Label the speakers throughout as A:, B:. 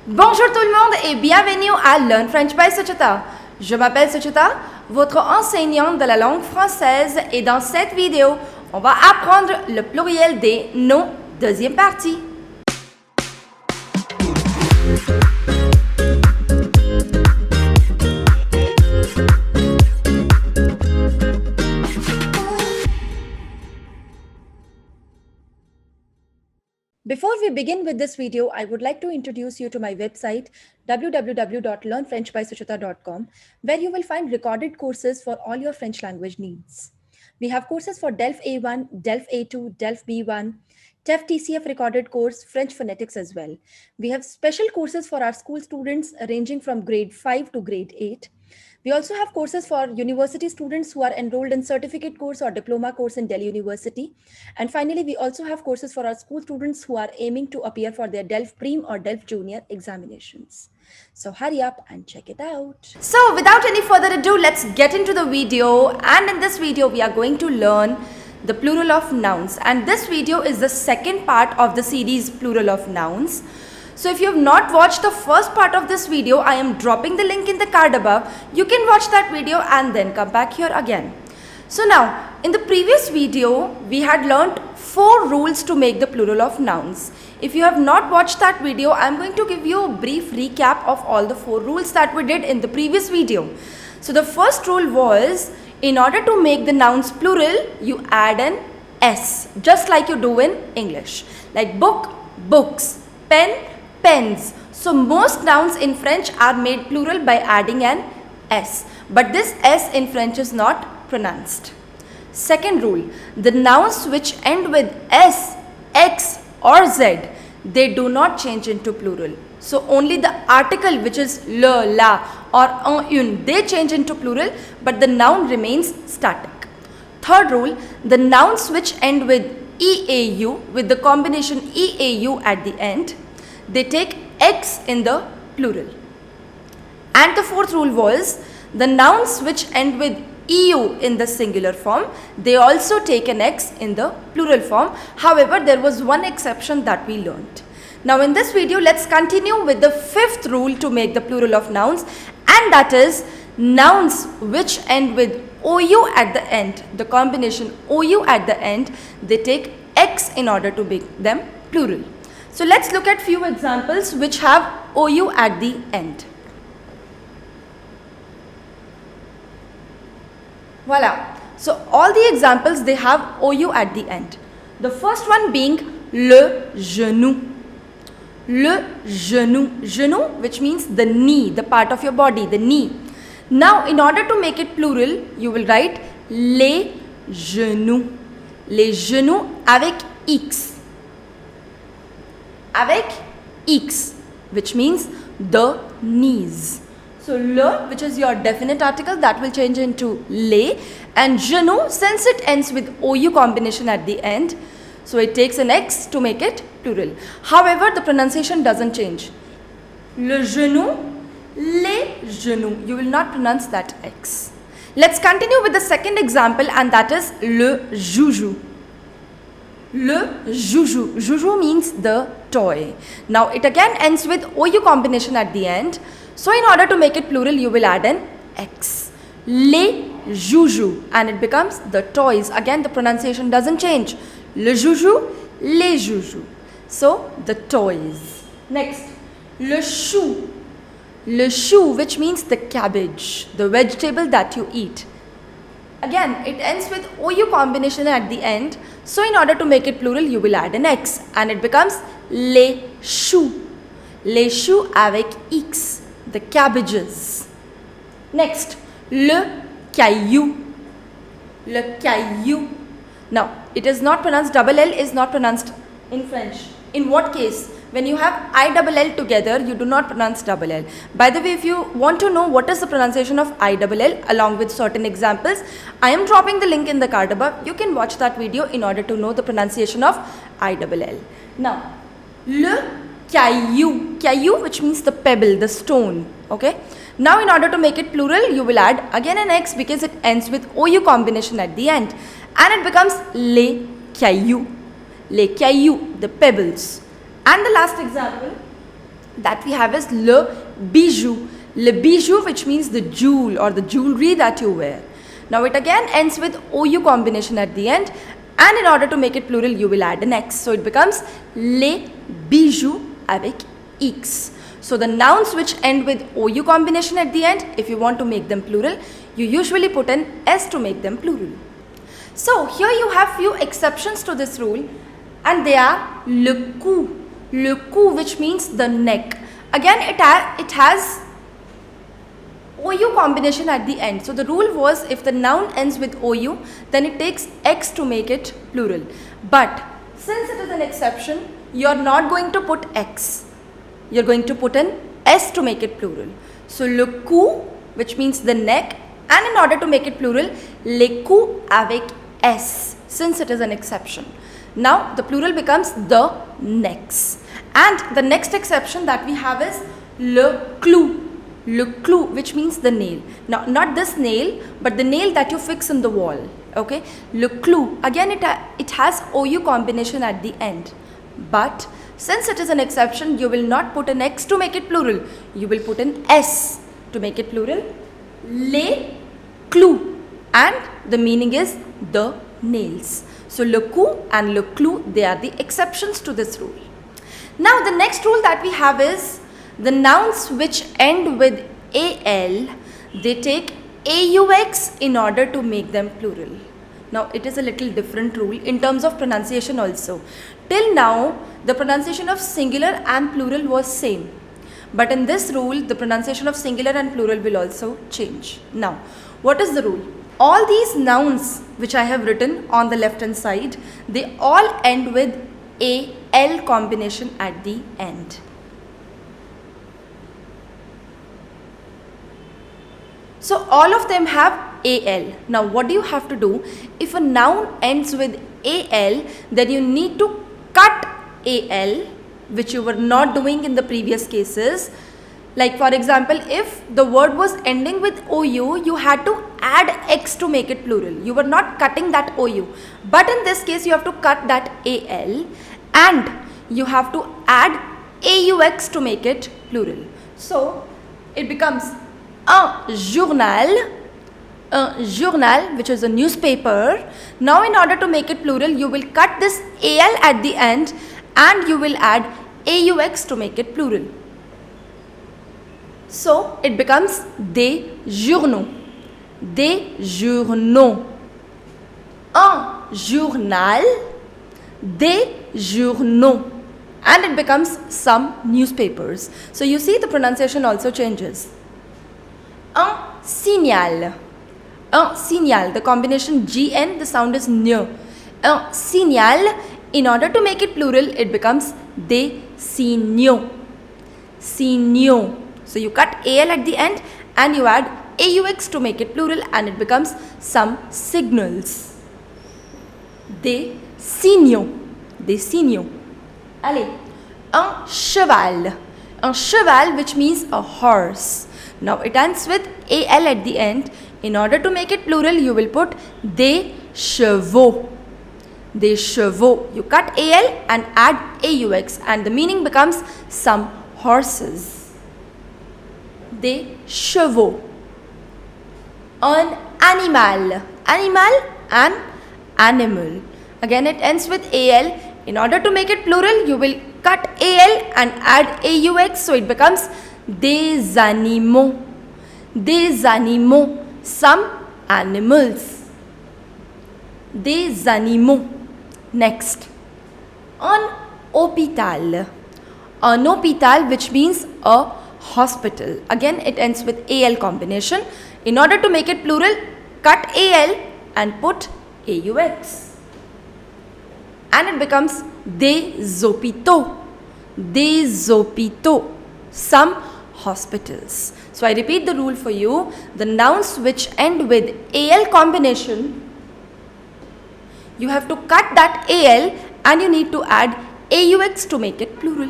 A: Bonjour tout le monde et bienvenue à Learn French by Suchita. Je m'appelle Suchita, votre enseignante de la langue française et dans cette vidéo, on va apprendre le pluriel des noms, deuxième partie. Before we begin with this video, I would like to introduce you to my website www.learnfrenchbysuchita.com, where you will find recorded courses for all your French language needs. We have courses for DELF A1, DELF A2, DELF B1, TEF TCF recorded course, French phonetics as well. We have special courses for our school students ranging from grade 5 to grade 8. We also have courses for university students who are enrolled in certificate course or diploma course in Delhi University. And finally, we also have courses for our school students who are aiming to appear for their DELF Prem or DELF Junior examinations. So hurry up and check it out. So without any further ado, let's get into the video. And in this video, we are going to learn the plural of nouns. And this video is the second part of the series Plural of Nouns. So if you have not watched the first part of this video, I am dropping the link in the card above. You can watch that video and then come back here again. So now, in the previous video, we had learnt 4 rules to make the plural of nouns. If you have not watched that video, I am going to give you a brief recap of all the 4 rules that we did in the previous video. So the first rule was, in order to make the nouns plural, you add an S, just like you do in English. Like book, books, pen, pens. So most nouns in French are made plural by adding an S. But this S in French is not pronounced. Second rule, the nouns which end with S, X or Z, they do not change into plural. So only the article which is le, la or un, une, they change into plural, but the noun remains static. Third rule, the nouns which end with EAU, with the combination EAU at the end, they take X in the plural. And the fourth rule was, the nouns which end with EU in the singular form, they also take an X in the plural form. However, there was one exception that we learnt. Now in this video, let's continue with the fifth rule to make the plural of nouns, and that is nouns which end with OU at the end, the combination OU at the end, they take X in order to make them plural. So let's look at few examples which have OU at the end. Voila. So all the examples, they have OU at the end. The first one being le genou. Le genou. Genou, which means the knee, the part of your body, the knee. Now in order to make it plural, you will write les genoux. Les genoux avec X. Avec X, which means the knees. So le, which is your definite article, that will change into les, and genou, since it ends with OU combination at the end, so it takes an X to make it plural. However, the pronunciation doesn't change. Le genou, les genoux. You will not pronounce that X. Let's continue with the second example, and that is le joujou. Le joujou. Joujou means the toy. Now it again ends with OU combination at the end. So in order to make it plural, you will add an X. Les joujou, and it becomes the toys. Again, the pronunciation doesn't change. Le joujou, les joujou. So the toys. Next, le chou. Le chou, which means the cabbage, the vegetable that you eat. Again, it ends with OU combination at the end. So in order to make it plural, you will add an X, and it becomes les choux. Les choux avec X, the cabbages. Next, le caillou. Le caillou. Now, it is not pronounced, double L is not pronounced in French. In what case? When you have I-double-L together, you do not pronounce double L. By the way, if you want to know what is the pronunciation of I-double-L along with certain examples, I am dropping the link in the card above. You can watch that video in order to know the pronunciation of I-double-L. Now, le caillou. Caillou, which means the pebble, the stone. Okay. Now, in order to make it plural, you will add again an X because it ends with OU combination at the end. And it becomes les cailloux. Les cailloux, the pebbles. And the last example, that we have is le bijou. Le bijou, which means the jewel or the jewelry that you wear. Now it again ends with OU combination at the end, and in order to make it plural you will add an X. So it becomes les bijoux avec X. So the nouns which end with OU combination at the end, if you want to make them plural, you usually put an S to make them plural. So here you have few exceptions to this rule, and they are le cou, which means the neck. Again it has OU combination at the end. So the rule was, if the noun ends with OU, then it takes X to make it plural. But since it is an exception, you are not going to put X. You are going to put an S to make it plural. So le cou, which means the neck, and in order to make it plural, les coups avec S, since it is an exception. Now the plural becomes the necks. And the next exception that we have is le clou, which means the nail. Now not this nail, but the nail that you fix in the wall. Okay, le clou, again it has OU combination at the end, but since it is an exception, you will not put an X to make it plural, you will put an S to make it plural. Les clous, and the meaning is the nails. So le cou and le clou, they are the exceptions to this rule. Now the next rule that we have is the nouns which end with AL, they take AUX in order to make them plural. Now it is a little different rule in terms of pronunciation also. Till now the pronunciation of singular and plural was same, but in this rule the pronunciation of singular and plural will also change. Now what is the rule? All these nouns which I have written on the left hand side, they all end with AL combination at the end. So all of them have AL. Now what do you have to do? If a noun ends with AL, then you need to cut AL, which you were not doing in the previous cases. Like for example, if the word was ending with OU, you had to add X to make it plural. You were not cutting that OU. But in this case, you have to cut that AL and you have to add AUX to make it plural. So it becomes un journal, which is a newspaper. Now in order to make it plural, you will cut this AL at the end and you will add AUX to make it plural. So it becomes des journaux. Des journaux. Un journal. Des journaux. And it becomes some newspapers. So you see the pronunciation also changes. Un signal. Un signal. The combination GN, the sound is near. Un signal. In order to make it plural, it becomes des signaux. Signaux. So you cut AL at the end and you add AUX to make it plural and it becomes some signals. Des signaux. Des signaux. Allez. Un cheval. Un cheval, which means a horse. Now it ends with AL at the end. In order to make it plural, you will put des chevaux. Des chevaux. You cut AL and add AUX and the meaning becomes some horses. Des chevaux. Un animal. Animal and animal. Again it ends with AL. In order to make it plural, you will cut AL and add AUX, so it becomes des animaux. Des animaux. Some animals. Des animaux. Next. Un hôpital. Un hôpital, which means a hospital. Again it ends with AL combination. In order to make it plural, cut AL and put AUX. And it becomes des hôpitaux. Des hôpitaux. Some hospitals. So I repeat the rule for you. The nouns which end with AL combination, you have to cut that AL and you need to add AUX to make it plural.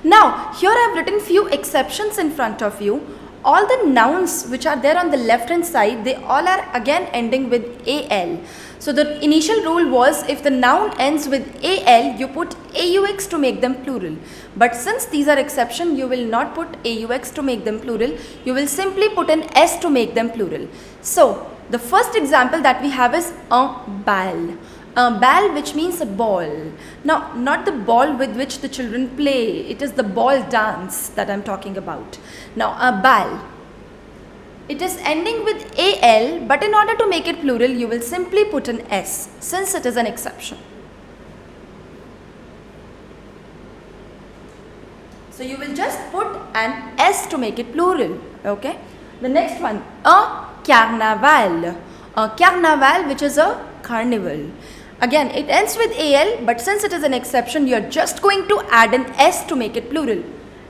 A: Now here I have written few exceptions in front of you. all the nouns which are there on the left hand side, they all are again ending with AL. So the initial rule was if the noun ends with AL, you put AUX to make them plural. But since these are exception, you will not put AUX to make them plural. You will simply put an S to make them plural. So the first example that we have is un bal. Un bal, which means a ball. Now, not the ball with which the children play. It is the ball dance that I am talking about. Now, a bal. It is ending with AL, but in order to make it plural, you will simply put an S, since it is an exception. So you will just put an S to make it plural, okay? The next one, a carnaval. A carnaval, which is a carnival. Again, it ends with AL, but since it is an exception, you are just going to add an S to make it plural.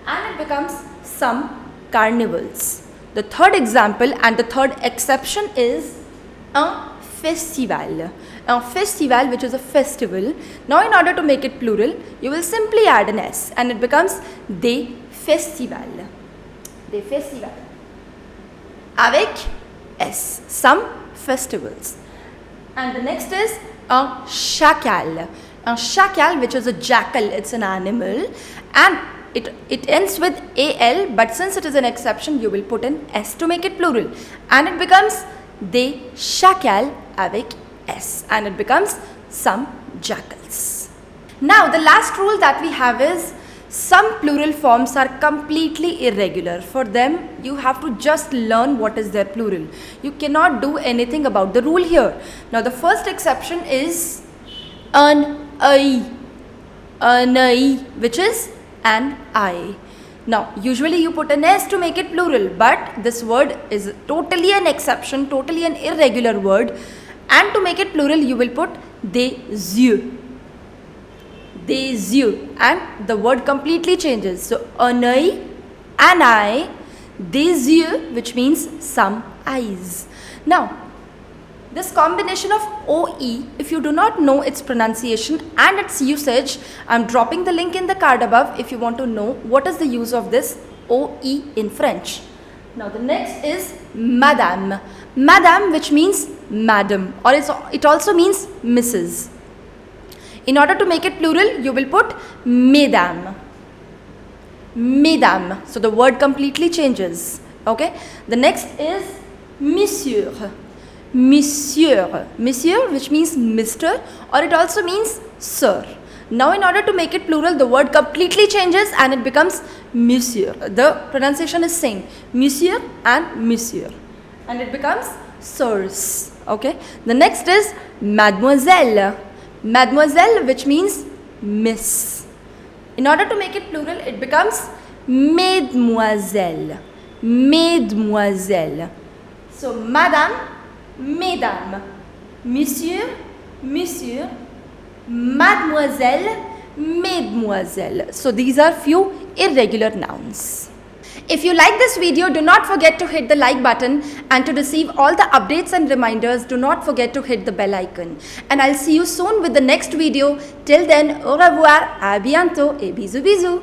A: And it becomes some carnivals. The third example and the third exception is a festival. A festival, which is a festival. Now in order to make it plural, you will simply add an S and it becomes des festivals. Des festivals. Avec S. Some festivals. And the next is a chacal. A chacal, which is a jackal, it's an animal, and it ends with AL, but since it is an exception, you will put an S to make it plural. And it becomes des chacals avec S. And it becomes some jackals. Now, the last rule that we have is some plural forms are completely irregular. For them, you have to just learn what is their plural. You cannot do anything about the rule here. Now, the first exception is an I, which is an I. Now, usually you put an S to make it plural, but this word is totally an exception, totally an irregular word. And to make it plural, you will put des yeux. Des yeux. And the word completely changes. So, an eye, des yeux, which means some eyes. Now, this combination of OE, if you do not know its pronunciation and its usage, I am dropping the link in the card above if you want to know what is the use of this OE in French. Now the next is madame. Madame, which means madam, or it also means Mrs. In order to make it plural, you will put mesdames. Mesdames. So the word completely changes. Okay. The next is monsieur. Monsieur. Monsieur, which means Mr., or it also means sir. Now in order to make it plural, the word completely changes and it becomes monsieur. The pronunciation is same. Monsieur and monsieur. And it becomes sirs. Okay. The next is mademoiselle. Mademoiselle, which means miss. In order to make it plural, it becomes mesdemoiselles. Mesdemoiselles. So madame, mesdames, monsieur, monsieur, mademoiselle, mesdemoiselles. So these are few irregular nouns. If you like this video, do not forget to hit the like button, and to receive all the updates and reminders, do not forget to hit the bell icon. And I'll see you soon with the next video. Till then, au revoir, à bientôt et bisous bisous.